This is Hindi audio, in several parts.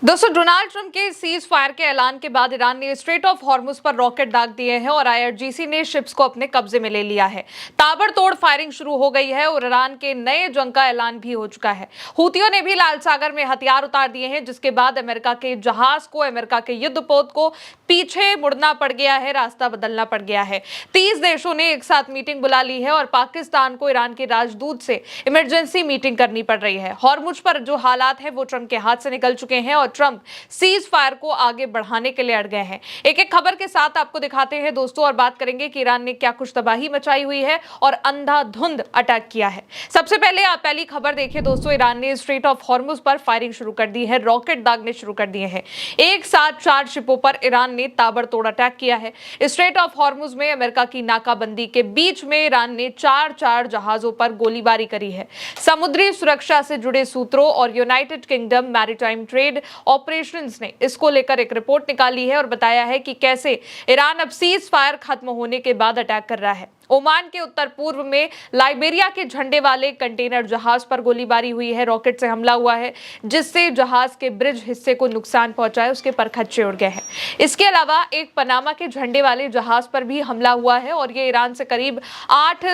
दोस्तों, डोनाल्ड ट्रंप के सीज फायर के ऐलान के बाद ईरान ने स्ट्रेट ऑफ हॉर्मुज पर रॉकेट दाग दिए हैं और आईआरजीसी ने शिप्स को अपने कब्जे में ले लिया है। ताबड़तोड़ फायरिंग शुरू हो गई है और ईरान के नए जंग का ऐलान भी हो चुका है। हूतियों ने भी लाल सागर में हथियार उतार दिए हैं, जिसके बाद अमेरिका के जहाज को, अमेरिका के युद्धपोत को पीछे मुड़ना पड़ गया है, रास्ता बदलना पड़ गया है। 30 देशों ने एक साथ मीटिंग बुला ली है और पाकिस्तान को ईरान के राजदूत से इमरजेंसी मीटिंग करनी पड़ रही है। हॉर्मुज पर जो हालात है वो ट्रंप के हाथ से निकल चुके हैं और ट्रंप सीज फायर को आगे बढ़ाने के लिए अड़ गए हैं। एक एक खबर के साथ आपको दिखाते हैं दोस्तों, और बात करेंगे कि ईरान ने क्या कुछ तबाही मचाई हुई है और अंधाधुंध अटैक किया है। सबसे पहले आप पहली खबर देखिए दोस्तों, ईरान ने स्ट्रेट ऑफ हॉर्मुज पर फायरिंग शुरू कर दी है, रॉकेट दागने शुरू कर दिए हैं। एक साथ 4 शिपों पर ईरान ने ताबड़तोड़ अटैक किया है। स्ट्रेट ऑफ हॉर्मुज में अमेरिका की नाकाबंदी के बीच में ईरान ने 4 जहाजों पर गोलीबारी करी है। समुद्री सुरक्षा से जुड़े सूत्रों और United kingdom maritime trade operations ने इसको लेकर एक रिपोर्ट निकाली है और बताया है कि कैसे ईरान अब सीज फायर खत्म होने के बाद अटैक कर रहा है। ओमान के उत्तर पूर्व में लाइबेरिया के झंडे वाले कंटेनर जहाज पर गोलीबारी हुई है, रॉकेट से हमला हुआ है, जिससे जहाज के ब्रिज हिस्से को नुकसान पहुंचा है, उसके परखच्चे उड़ गए हैं। इसके अलावा एक पनामा के झंडे वाले जहाज पर भी हमला हुआ है और ये ईरान से करीब 8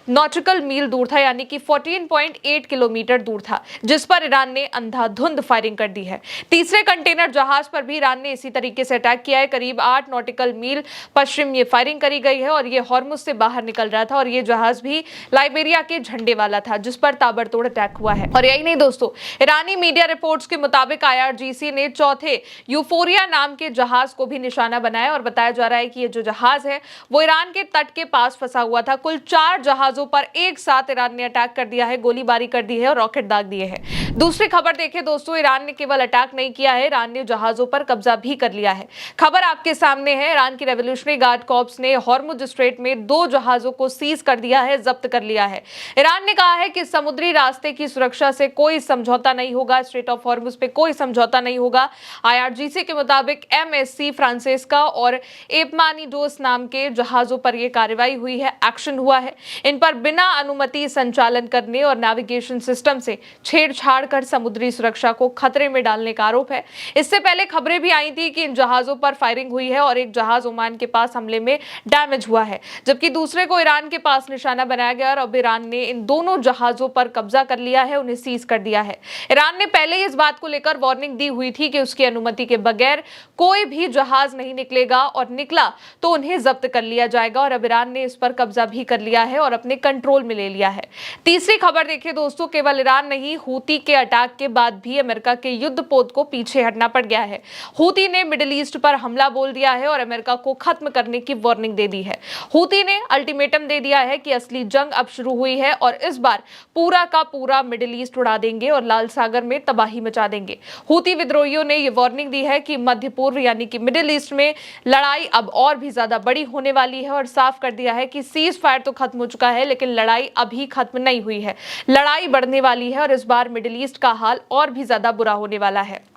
नॉटिकल मील दूर था, यानी कि 14.8 किलोमीटर दूर था, जिस पर ईरान ने अंधाधुंध फायरिंग कर दी है। तीसरे कंटेनर जहाज पर भी ईरान ने इसी तरीके से अटैक किया है। करीब 8 नॉटिकल मील पश्चिम ये फायरिंग करी गई है और ये हॉर्मुज से बाहर निकल रहा था और ये जहाज भी लाइबेरिया के झंडे वाला था, जिस पर ताबड़तोड़ अटैक हुआ है। और यही नहीं दोस्तों, ईरानी मीडिया रिपोर्ट्स के मुताबिक आईआरजीसी ने चौथे यूफोरिया नाम के जहाज को भी निशाना बनाया और बताया जा रहा है कि ये जो जहाज है वो ईरान के तट के पास फंसा हुआ था। कुल 4 जहाजों पर एक साथ ईरान ने अटैक कर दिया है, गोलीबारी कर दी है और रॉकेट दाग दिए हैं। दूसरी खबर देखिए दोस्तों, ईरान ने केवल अटैक नहीं किया है, ईरान ने जहाजों पर कब्जा भी कर लिया है। खबर आपके सामने है, ईरान की रेवोल्यूशनरी गार्ड कॉर्प्स ने हॉर्मुज स्ट्रेट में 2 जहाजों को सीज कर दिया है, जब्त कर लिया है। ईरान ने कहा है कि समुद्री रास्ते की सुरक्षा से कोई समझौता नहीं होगा, स्ट्रेट ऑफ हॉर्मुज पे कोई समझौता नहीं होगा। आईआरजीसी के मुताबिक एमएससी फ्रांसेस्का और एपमानिडोस नाम के जहाजों पर यह कार्रवाई हुई है, एक्शन हुआ है। इन पर बिना अनुमति संचालन करने और नेविगेशन सिस्टम से छेड़छाड़ कर समुद्री सुरक्षा को खतरे में डालने का आरोप है। इससे पहले खबरें भी आई थी कि इन जहाजों पर फायरिंग हुई है और एक जहाज ओमान के पास हमले में डैमेज हुआ है, जबकि दूसरे को ईरान के पास निशाना बनाया गया और अब ईरान ने इन दोनों जहाजों पर कब्जा कर लिया है, उन्हें सीज कर दिया है। ईरान ने पहले ही इस बात को लेकर वार्निंग दी हुई थी कि उसकी अनुमति के बगैर कोई भी जहाज नहीं निकलेगा और निकला तो उन्हें जब्त कर लिया जाएगा और अब ईरान ने इस पर कब्जा भी कर लिया है और अपने कंट्रोल में ले लिया है। तीसरी खबर देखिए दोस्तों, केवल ईरान नहीं, हूती के अटैक के बाद भी अमेरिका के युद्धपोत को पीछे हटना पड़ गया है। हूती ने मिडिल ईस्ट पर हमला बोल दिया है और अमेरिका को खत्म करने की वार्निंग दे दी है। हूती ने अल्टीमेटम दे दिया है कि असली जंग अब शुरू हुई है और इस बार पूरा का पूरा मिडिल ईस्ट उड़ा देंगे और लाल सागर में तबाही मचा देंगे। हूती विद्रोहियों ने यह वार्निंग दी है कि मध्य पूर्व यानी कि मिडिल ईस्ट में लड़ाई अब और भी ज्यादा बड़ी होने वाली है और साफ कर दिया है कि सीज फायर तो खत्म हो चुका है, लेकिन लड़ाई अभी खत्म नहीं हुई है, लड़ाई बढ़ने वाली है और इस बार मिडिल ईस्ट का हाल और भी ज्यादा बुरा होने वाला है।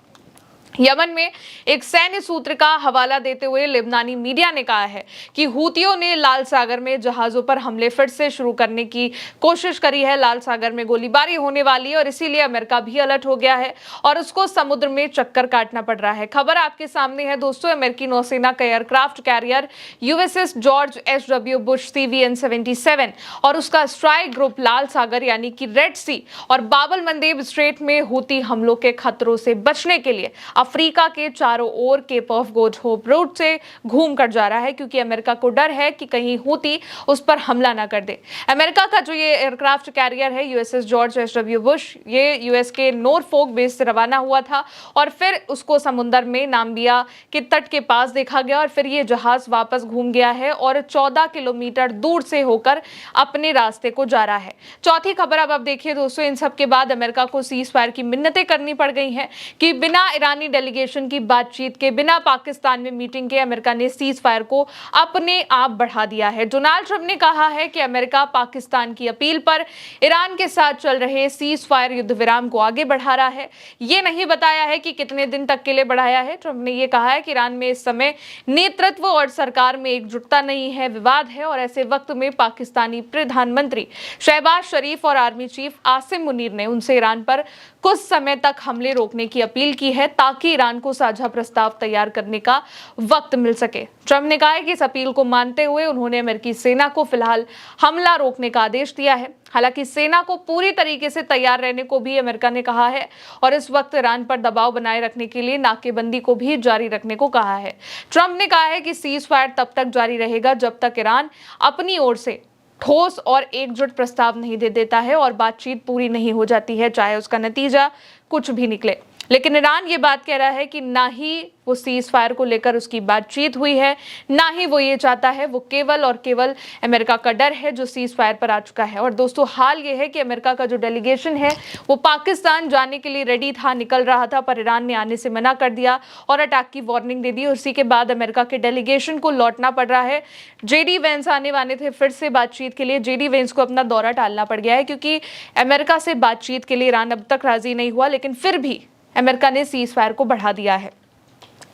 यमन में एक सैन्य सूत्र का हवाला देते हुए लेबनानी मीडिया ने कहा है कि हूतियों ने लाल सागर में जहाजों पर हमले फिर से शुरू करने की कोशिश करी है। लाल सागर में गोलीबारी होने वाली है और इसीलिए अमेरिका भी अलर्ट हो गया है और उसको समुद्र में चक्कर काटना पड़ रहा है। खबर आपके सामने है दोस्तों, अमेरिकी नौसेना का aircraft carrier USS George H W. Bush CVN-77 और उसका स्ट्राइक ग्रुप लाल सागर यानी कि रेड सी और बाबल मंदेब स्ट्रेट में हूती हमलों के खतरों से बचने के लिए अफ्रीका के चारों ओर Cape of Good Hope route से घूम कर जा रहा है, क्योंकि अमेरिका को डर है कि कहीं हूती उस पर हमला ना कर दे। अमेरिका का जो ये एयरक्राफ्ट कैरियर है यूएसएस जॉर्ज एच.डब्ल्यू. बुश, ये यूएस के नॉरफोक बेस से रवाना हुआ था और फिर उसको समुद्र में नाम्बिया के तट के पास देखा गया और फिर ये जहाज वापस घूम गया है और 14 किलोमीटर दूर से होकर अपने रास्ते को जा रहा है। चौथी खबर अब देखिए दोस्तों, इन सब के बाद अमेरिका को सीज फायर की मिन्नतें करनी पड़ गई हैं कि बिना ईरानी डेलीगेशन की बातचीत के, बिना पाकिस्तान में मीटिंग के अमेरिका ने सीज फायर को अपने आप बढ़ा दिया है। डोनाल्ड ट्रंप ने कहा है कि अमेरिका पाकिस्तान की अपील पर ईरान के साथ चल रहे सीज फायर युद्ध विराम को आगे बढ़ा रहा है। ये नहीं बताया है कि कितने दिन तक के लिए बढ़ाया है। ट्रंप ने यह कहा है कि ईरान में इस समय नेतृत्व और सरकार में एकजुटता नहीं है, विवाद है और ऐसे वक्त में पाकिस्तानी प्रधानमंत्री शहबाज शरीफ और आर्मी चीफ आसिम मुनीर ने उनसे ईरान पर कुछ समय तक हमले रोकने की अपील की है ताकि ताकि ईरान को साझा प्रस्ताव तैयार करने का वक्त मिल सके। ट्रंप ने कहा है कि इस अपील को मानते हुए उन्होंने अमेरिकी सेना को फिलहाल हमला रोकने का आदेश दिया है। हालांकि सेना को पूरी तरीके से तैयार रहने को भी अमेरिका ने कहा है और इस वक्त ईरान पर दबाव बनाए रखने के लिए नाकेबंदी को भी जारी रखने को कहा है। ट्रंप ने कहा है कि सीज फायर तब तक जारी रहेगा जब तक ईरान अपनी ओर से ठोस और एकजुट प्रस्ताव नहीं दे देता है और बातचीत पूरी नहीं हो जाती है, चाहे उसका नतीजा कुछ भी निकले। लेकिन ईरान ये बात कह रहा है कि ना ही वो सीज फायर को लेकर उसकी बातचीत हुई है, ना ही वो ये चाहता है। वो केवल और केवल अमेरिका का डर है जो सीज फायर पर आ चुका है। और दोस्तों, हाल ये है कि अमेरिका का जो डेलीगेशन है वो पाकिस्तान जाने के लिए रेडी था, निकल रहा था, पर ईरान ने आने से मना कर दिया और अटैक की वार्निंग दे दी। उसी के बाद अमेरिका के डेलीगेशन को लौटना पड़ रहा है। जेडी वेंस आने वाले थे फिर से बातचीत के लिए। जेडी वेंस को अपना दौरा टालना पड़ गया है क्योंकि अमेरिका से बातचीत के लिए ईरान अब तक राजी नहीं हुआ, लेकिन फिर भी अमेरिका ने सीज फायर को बढ़ा दिया है।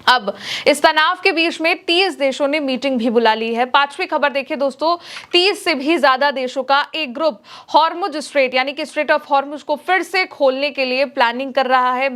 अब इस तनाव के बीच में 30 देशों ने मीटिंग भी बुला ली है। पांचवी खबर देखिए दोस्तों, 30 से भी ज्यादा देशों का एक ग्रुप हॉर्मुज स्ट्रेट यानी कि स्ट्रेट ऑफ हॉर्मुज को फिर से खोलने के लिए प्लानिंग कर रहा है।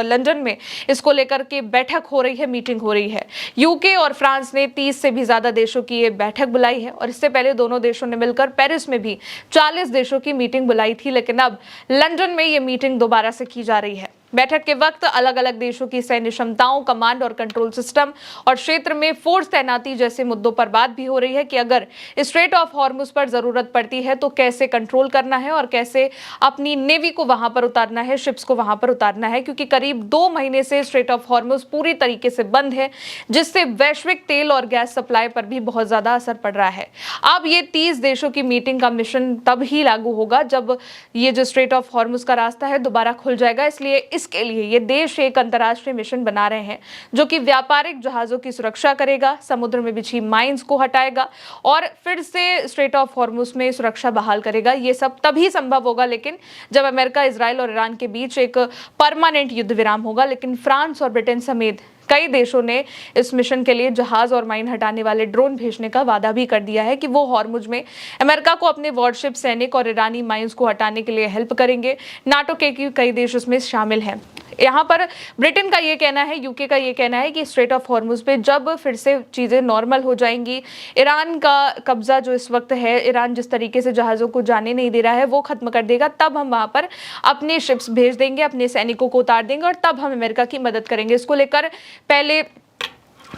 लंदन में इसको लेकर के बैठक हो रही है, मीटिंग हो रही है। यूके और फ्रांस ने 30 से भी ज्यादा देशों की ये बैठक बुलाई है और इससे पहले दोनों देशों ने मिलकर पेरिस में भी 40 देशों की मीटिंग बुलाई थी, लेकिन अब लंदन में ये मीटिंग दोबारा से की जा रही है। बैठक के वक्त अलग अलग देशों की सैन्य क्षमताओं, कमांड और कंट्रोल सिस्टम और क्षेत्र में फोर्स तैनाती जैसे मुद्दों पर बात भी हो रही है कि अगर स्ट्रेट ऑफ हॉर्मुज पर जरूरत पड़ती है तो कैसे कंट्रोल करना है और कैसे अपनी नेवी को वहां पर उतारना है, शिप्स को वहां पर उतारना है, क्योंकि करीब 2 महीने से स्ट्रेट ऑफ हॉर्मुज पूरी तरीके से बंद है, जिससे वैश्विक तेल और गैस सप्लाई पर भी बहुत ज्यादा असर पड़ रहा है। अब ये 30 देशों की मीटिंग का मिशन तब ही लागू होगा जब ये जो स्ट्रेट ऑफ हॉर्मुज का रास्ता है दोबारा खुल जाएगा। इसलिए इसके लिए ये देश एक अंतर्राष्ट्रीय मिशन बना रहे हैं जो कि व्यापारिक जहाजों की सुरक्षा करेगा, समुद्र में बिछी माइंस को हटाएगा और फिर से स्ट्रेट ऑफ हॉर्मुज में सुरक्षा बहाल करेगा। ये सब तभी संभव होगा लेकिन जब अमेरिका, इजराइल और ईरान के बीच एक परमानेंट युद्ध विराम होगा। लेकिन फ्रांस और ब्रिटेन समेत कई देशों ने इस मिशन के लिए जहाज और माइन हटाने वाले ड्रोन भेजने का वादा भी कर दिया है कि वो हॉर्मुज में अमेरिका को अपने वॉरशिप, सैनिक और ईरानी माइंस को हटाने के लिए हेल्प करेंगे। नाटो के कई देश उसमें शामिल हैं। यहाँ पर ब्रिटेन का ये कहना है, यूके का ये कहना है कि स्ट्रेट ऑफ हॉर्मुज पे जब फिर से चीज़ें नॉर्मल हो जाएंगी, ईरान का कब्जा जो इस वक्त है, ईरान जिस तरीके से जहाज़ों को जाने नहीं दे रहा है वो खत्म कर देगा, तब हम वहाँ पर अपने शिप्स भेज देंगे, अपने सैनिकों को उतार देंगे और तब हम अमेरिका की मदद करेंगे। इसको लेकर पहले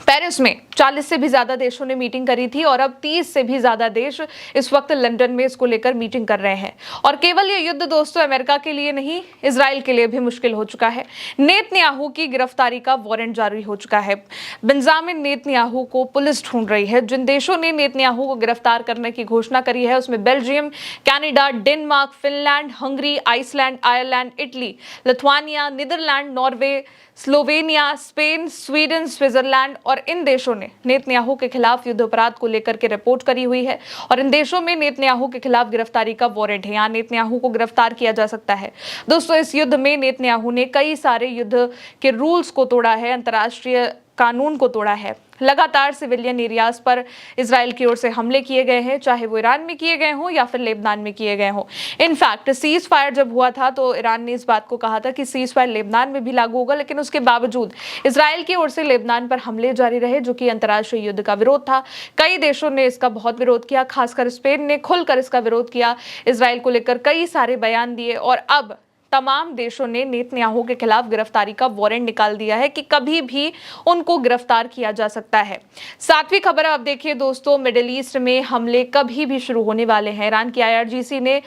पेरिस में 40 से भी ज्यादा देशों ने मीटिंग करी थी और अब 30 से भी ज्यादा देश इस वक्त लंदन में इसको लेकर मीटिंग कर रहे हैं। और केवल ये युद्ध दोस्तों अमेरिका के लिए नहीं, इजराइल के लिए भी मुश्किल हो चुका है। नेतन्याहू की गिरफ्तारी का वारंट जारी हो चुका है। बेंजामिन नेतन्याहू को पुलिस ढूंढ रही है। जिन देशों ने नेतन्याहू को गिरफ्तार करने की घोषणा करी है उसमें Belgium, Canada, Denmark, Finland, Hungary, Iceland, Ireland, Italy, Lithuania, Netherland, Norway, Slovenia, Spain, Sweden, Switzerland और इन देशों ने नेतन्याहू के खिलाफ युद्ध अपराध को लेकर के रिपोर्ट करी हुई है और इन देशों में नेतन्याहू के खिलाफ गिरफ्तारी का वारंट है। यहाँ नेतन्याहू को गिरफ्तार किया जा सकता है। दोस्तों, इस युद्ध में नेतन्याहू ने कई सारे युद्ध के रूल्स को तोड़ा है, अंतर्राष्ट्रीय कानून को तोड़ा है। लगातार सिविलियन एरियाज पर इजराइल की ओर से हमले किए गए हैं, चाहे वो ईरान में किए गए हों या फिर लेबनान में किए गए हों। इनफैक्ट सीज फायर जब हुआ था तो ईरान ने इस बात को कहा था कि सीज फायर लेबनान में भी लागू होगा, लेकिन उसके बावजूद इजराइल की ओर से लेबनान पर हमले जारी रहे, जो कि अंतर्राष्ट्रीय युद्ध का विरोध था। कई देशों ने इसका बहुत विरोध किया, खासकर स्पेन ने खुलकर इसका विरोध किया, इजराइल को लेकर कई सारे बयान दिए और अब तमाम देशों ने नेतन्याहू के खिलाफ गिरफ्तारी का वारंट निकाल दिया है कि कभी भी उनको गिरफ्तार किया जा सकता है। 7वीं खबर आप देखिए दोस्तों, मिडिल ईस्ट में हमले कभी भी शुरू होने वाले हैं। ईरान की IRGC ने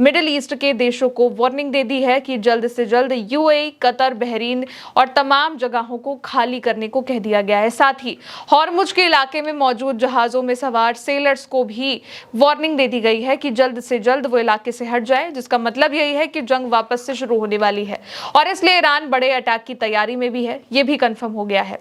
मिडिल ईस्ट के देशों को वार्निंग दे दी है कि जल्द से जल्द UAE, कतर, बहरीन और तमाम जगहों को खाली करने को कह दिया गया है। साथ ही हॉर्मुज के इलाके में मौजूद जहाजों में सवार सेलर्स को भी वार्निंग दे दी गई है कि जल्द से जल्द वो इलाके से हट जाए, जिसका मतलब यही है कि जंग वापस शुरू होने वाली है और इसलिए ईरान बड़े अटैक की तैयारी में भी है। यह भी कंफर्म हो गया है।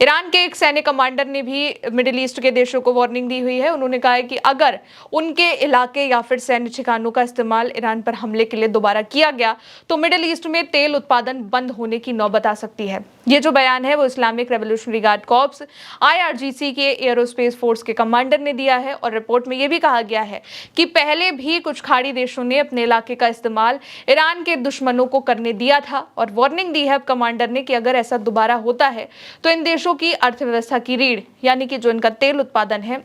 ईरान के एक सैन्य कमांडर ने भी मिडिल ईस्ट के देशों को वार्निंग दी हुई है। उन्होंने कहा है कि अगर उनके इलाके या फिर सैन्य ठिकानों का इस्तेमाल ईरान पर हमले के लिए दोबारा किया गया तो मिडिल ईस्ट में तेल उत्पादन बंद होने की नौबत आ सकती है। ये जो बयान है वो Islamic revolutionary guard corps IRGC के एयरोस्पेस फोर्स के कमांडर ने दिया है और रिपोर्ट में यह भी कहा गया है कि पहले भी कुछ खाड़ी देशों ने अपने इलाके का इस्तेमाल ईरान के दुश्मनों को करने दिया था और वार्निंग दी है अब कमांडर ने कि अगर ऐसा दोबारा होता है तो इन देशों की अर्थव्यवस्था की रीढ़ यानी कि जो इनका तेल उत्पादन है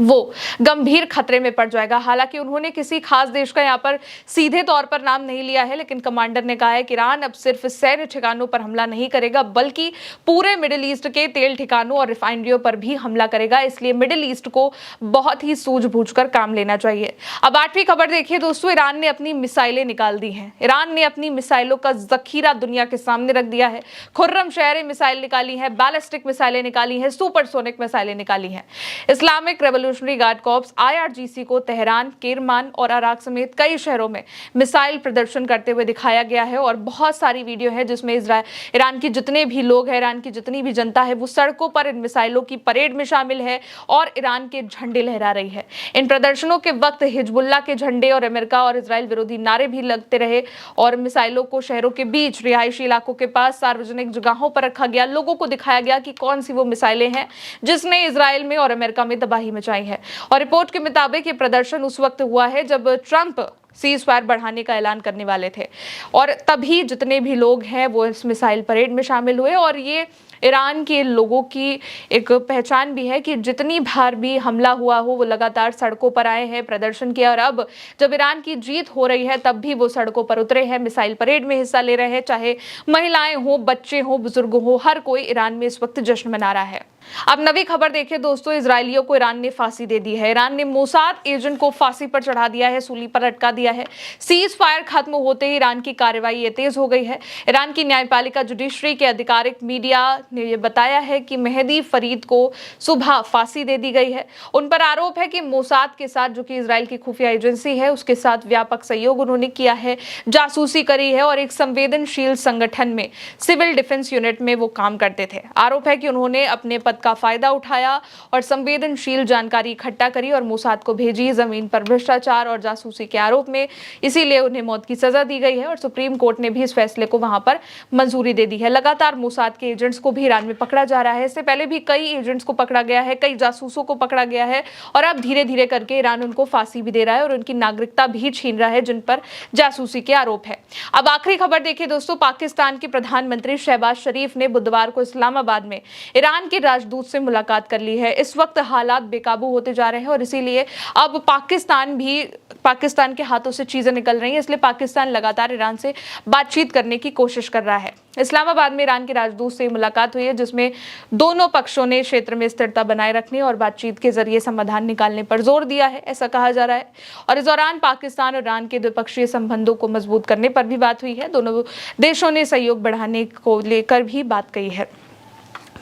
वो गंभीर खतरे में पड़ जाएगा। हालांकि उन्होंने किसी खास देश का यहाँ पर सीधे तौर पर नाम नहीं लिया है, लेकिन कमांडर ने कहा है कि ईरान अब सिर्फ सैन्य ठिकानों पर हमला नहीं करेगा बल्कि पूरे मिडिल ईस्ट के तेल ठिकानों और रिफाइनरियों पर भी हमला करेगा। इसलिए मिडिल ईस्ट को बहुत ही सूझबूझ कर काम लेना चाहिए। अब 8वीं खबर देखिए दोस्तों, ईरान ने अपनी मिसाइलें निकाल दी हैं। ईरान ने अपनी मिसाइलों का जखीरा दुनिया के सामने रख दिया है। खुर्रम शहरी मिसाइल निकाली है, बैलिस्टिक मिसाइलें निकाली हैं, सुपरसोनिक मिसाइलें निकाली हैं। Islamic revolutionary guard corps IRGC को तेहरान, केरमान और अराक समेत कई शहरों में मिसाइल प्रदर्शन करते हुए दिखाया गया है और बहुत सारी वीडियो है जिसमें ईरान के जितने भी लोग हैं, ईरान की जितनी भी जनता है वो सड़कों पर इन मिसाइलों की परेड में शामिल है और ईरान के झंडे लहरा रही है। इन प्रदर्शनों के वक्त हिजबुल्लाह के झंडे और अमेरिका और इजराइल विरोधी नारे भी लगते रहे और मिसाइलों को शहरों के बीच, रिहायशी इलाकों के पास, सार्वजनिक जगहों पर रखा गया। लोगों को दिखाया गया कि कौन सी वो मिसाइलें हैं जिसने इजराइल में और अमेरिका में तबाही मचाई है। और रिपोर्ट के मुताबिक ये प्रदर्शन उस वक्त हुआ है जब ट्रंप सीज फायर बढ़ाने का ऐलान करने वाले थे और तभी जितने भी लोग हैं वो इस मिसाइल परेड में शामिल हुए। और ये ईरान के लोगों की एक पहचान भी है कि जितनी बार भी हमला हुआ हो वो लगातार सड़कों पर आए हैं, प्रदर्शन किया और अब जब ईरान की जीत हो रही है तब भी वो सड़कों पर उतरे हैं, मिसाइल परेड में हिस्सा ले रहे हैं। चाहे महिलाएं हो, बच्चे हो, बुजुर्ग हो, हर कोई ईरान में इस वक्त जश्न मना रहा है। अब नवी खबर देखिए दोस्तों, इजरायलियों को ईरान ने फांसी दे दी है। ईरान ने मोसाद एजेंट को फांसी पर चढ़ा दिया है, सूली पर लटका दिया है। सीज फायर खत्म होते ही ईरान की कार्रवाई तेज हो गई है। ईरान की न्यायपालिका जुडिशरी के आधिकारिक मीडिया ने यह बताया है कि मेहदी फरीद को सुबह फांसी दे दी गई है। उन पर आरोप है कि मोसाद के साथ, जो कि इजराइल की खुफिया एजेंसी है, उसके साथ व्यापक सहयोग उन्होंने किया है, जासूसी करी है और एक संवेदनशील संगठन में, सिविल डिफेंस यूनिट में वो काम करते थे। आरोप है कि उन्होंने अपने पद का फायदा उठाया और संवेदनशील जानकारी इकट्ठा करी और मोसाद को भेजी जमीन पर भ्रष्टाचार और जासूसी के आरोप में। इसीलिए उन्हें मौत की सजा दी गई है और सुप्रीम कोर्ट ने भी इस फैसले को वहां पर मंजूरी दे दी है। लगातार मोसाद के एजेंट्स को भी ईरान में पकड़ा जा रहा है। इससे पहले भी कई एजेंट्स को पकड़ा गया है, कई जासूसों को पकड़ा गया है और अब धीरे धीरे करके ईरान उनको फांसी भी दे रहा है और उनकी नागरिकता भी छीन रहा है जिन पर जासूसी के आरोप है। अब आखिरी खबर देखिए दोस्तों, पाकिस्तान के प्रधानमंत्री शहबाज शरीफ ने बुधवार को इस्लामाबाद में ईरान के राजदूत से मुलाकात कर ली है। इस वक्त हालात बेकाबू होते जा रहे हैं और इसीलिए अब पाकिस्तान के हाथों से चीजें निकल रही हैं। इसलिए पाकिस्तान लगातार ईरान से बातचीत करने की कोशिश कर रहा है। इस्लामाबाद में ईरान के राजदूत से मुलाकात हुई है जिसमें दोनों पक्षों ने क्षेत्र में स्थिरता बनाए रखने और बातचीत के जरिए समाधान निकालने पर जोर दिया है, ऐसा कहा जा रहा है। और इस दौरान पाकिस्तान और ईरान के द्विपक्षीय संबंधों को मजबूत करने पर भी बात हुई है। दोनों देशों ने सहयोग बढ़ाने को लेकर भी बात कही है।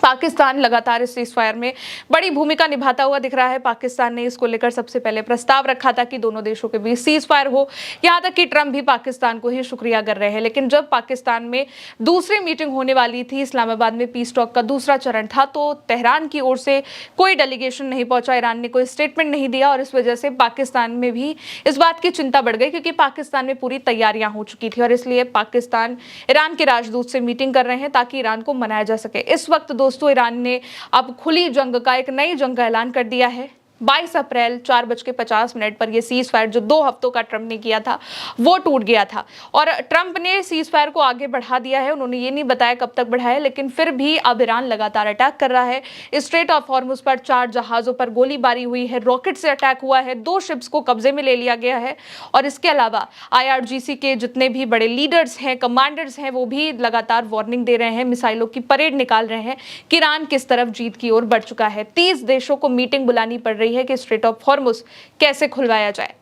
पाकिस्तान लगातार इस सीज फायर में बड़ी भूमिका निभाता हुआ दिख रहा है। पाकिस्तान ने इसको लेकर सबसे पहले प्रस्ताव रखा था कि दोनों देशों के बीच सीज फायर हो। यहां तक कि ट्रंप भी पाकिस्तान को ही शुक्रिया कर रहे हैं। लेकिन जब पाकिस्तान में दूसरी मीटिंग होने वाली थी, इस्लामाबाद में पीस टॉक का दूसरा चरण था, तो तेहरान की ओर से कोई डेलीगेशन नहीं पहुंचा, ईरान ने कोई स्टेटमेंट नहीं दिया और इस वजह से पाकिस्तान में भी इस बात की चिंता बढ़ गई क्योंकि पाकिस्तान में पूरी तैयारियां हो चुकी थी और इसलिए पाकिस्तान ईरान के राजदूत से मीटिंग कर रहे हैं ताकि ईरान को मनाया जा सके। इस वक्त दोस्तों ईरान ने अब खुली जंग का, एक नई जंग का ऐलान कर दिया है। 22 अप्रैल 4:50 पर यह सीज फायर जो 2 हफ्तों का ट्रंप ने किया था वो टूट गया था और ट्रंप ने सीज फायर को आगे बढ़ा दिया है। उन्होंने ये नहीं बताया कब तक बढ़ाया, लेकिन फिर भी अब ईरान लगातार अटैक कर रहा है। स्ट्रेट ऑफ हॉर्मुज पर 4 जहाजों पर गोलीबारी हुई है, रॉकेट से अटैक हुआ है, 2 शिप्स को कब्जे में ले लिया गया है और इसके अलावा IRGC के जितने भी बड़े लीडर्स हैं, कमांडर्स हैं, वो भी लगातार वार्निंग दे रहे हैं, मिसाइलों की परेड निकाल रहे हैं कि ईरान किस तरफ जीत की ओर बढ़ चुका है। 30 देशों को मीटिंग बुलानी पड़ रही है कि स्ट्रेट ऑफ हॉर्मुज कैसे खुलवाया जाए।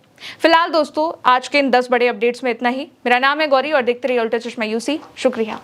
फिलहाल दोस्तों आज के इन 10 बड़े अपडेट्स में इतना ही। मेरा नाम है गौरी और देखते रहिए उल्टा चश्मा UC। शुक्रिया।